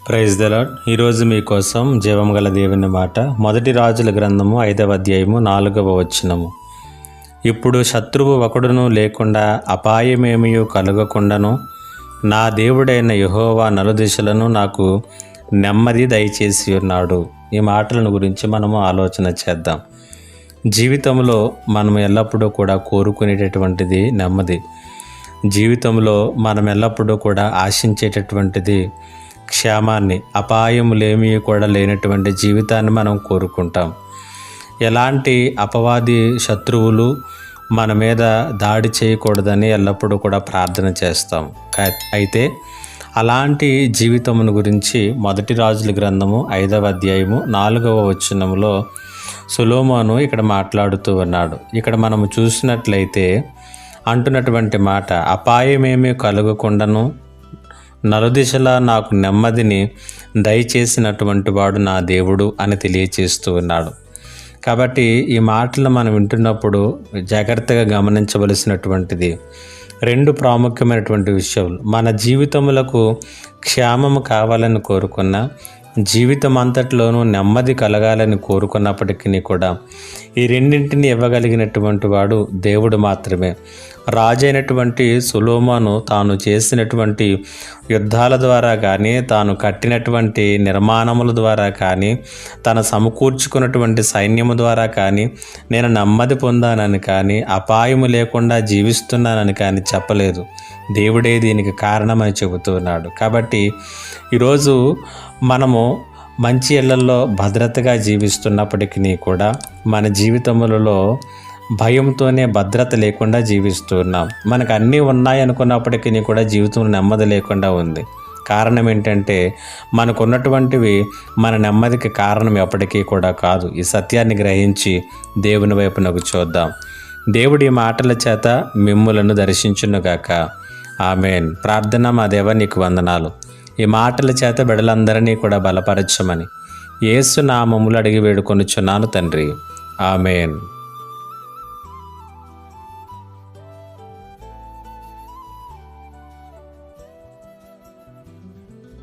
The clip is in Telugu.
Praise the lord. ఈరోజు మీకోసం జీవం గల దేవుని మాట, మొదటి రాజుల గ్రంథము 5వ అధ్యాయము 4వ వచనము. ఇప్పుడు శత్రువు ఒకడును లేకుండా అపాయమేమీ కలగకుండాను నా దేవుడైన యెహోవా నలుదిశలను నాకు నెమ్మది దయచేసి ఉన్నాడు. ఈ మాటలను గురించి మనము ఆలోచన చేద్దాం. జీవితంలో మనం ఎల్లప్పుడూ కూడా కోరుకునేటటువంటిది నెమ్మది. జీవితంలో మనం ఎల్లప్పుడూ కూడా ఆశించేటటువంటిది క్షేమాన్ని, అపాయములేమీ కూడా లేనటువంటి జీవితాన్ని మనం కోరుకుంటాం. ఎలాంటి అపవాది శత్రువులు మన మీద దాడి చేయకూడదని ఎల్లప్పుడూ కూడా ప్రార్థన చేస్తాం. అయితే అలాంటి జీవితమును గురించి మొదటి రాజుల గ్రంథము 5వ అధ్యాయము 4వ వచనములో సొలొమోను ఇక్కడ మాట్లాడుతూ ఉన్నాడు. ఇక్కడ మనము చూసినట్లయితే అంటున్నటువంటి మాట, అపాయమేమీ కలగకుండాను నలుదిశలా నాకు నెమ్మదిని దయచేసినటువంటి వాడు నా దేవుడు అని తెలియచేస్తూ ఉన్నాడు. కాబట్టి ఈ మాటలు మనం వింటున్నప్పుడు జాగ్రత్తగా గమనించవలసినటువంటిది 2 ప్రాముఖ్యమైనటువంటి విషయాలు. మన జీవితములకు క్షేమము కావాలని కోరుకున్న, జీవితం అంతట్లోనూ నెమ్మది కలగాలని కోరుకున్నప్పటికీ కూడా ఈ రెండింటిని ఇవ్వగలిగినటువంటి వాడు దేవుడు మాత్రమే. రాజైనటువంటి సొలొమోను తాను చేసినటువంటి యుద్ధాల ద్వారా కానీ, తాను కట్టినటువంటి నిర్మాణముల ద్వారా కానీ, తను సమకూర్చుకున్నటువంటి సైన్యము ద్వారా కానీ నేను నెమ్మది పొందానని కానీ, అపాయము లేకుండా జీవిస్తున్నానని కానీ చెప్పలేదు. దేవుడే దీనికి కారణమని చెబుతూ ఉన్నాడు. కాబట్టి ఈరోజు మనము మంచి ఇళ్లలో భద్రతగా జీవిస్తున్నప్పటికీ కూడా మన జీవితములలో భయంతోనే భద్రత లేకుండా జీవిస్తున్నాం. మనకు అన్నీ ఉన్నాయి అనుకున్నప్పటికీ కూడా జీవితంలో నెమ్మది లేకుండా ఉంది. కారణం ఏంటంటే మనకున్నటువంటివి మన నెమ్మదికి కారణం ఎప్పటికీ కూడా కాదు. ఈ సత్యాన్ని గ్రహించి దేవుని వైపునకు చూద్దాం. దేవుడి మాటల చేత మిమ్ములను దర్శించునుగాక. ఆమేన్. ప్రార్థన. మా దేవ, నీకు వందనాలు. ఈ మాటల చేత బిడ్డలందరినీ కూడా బలపరచమని యేసు నామములో అడిగి వేడుకొనుచున్నాను తండ్రి. ఆమేన్.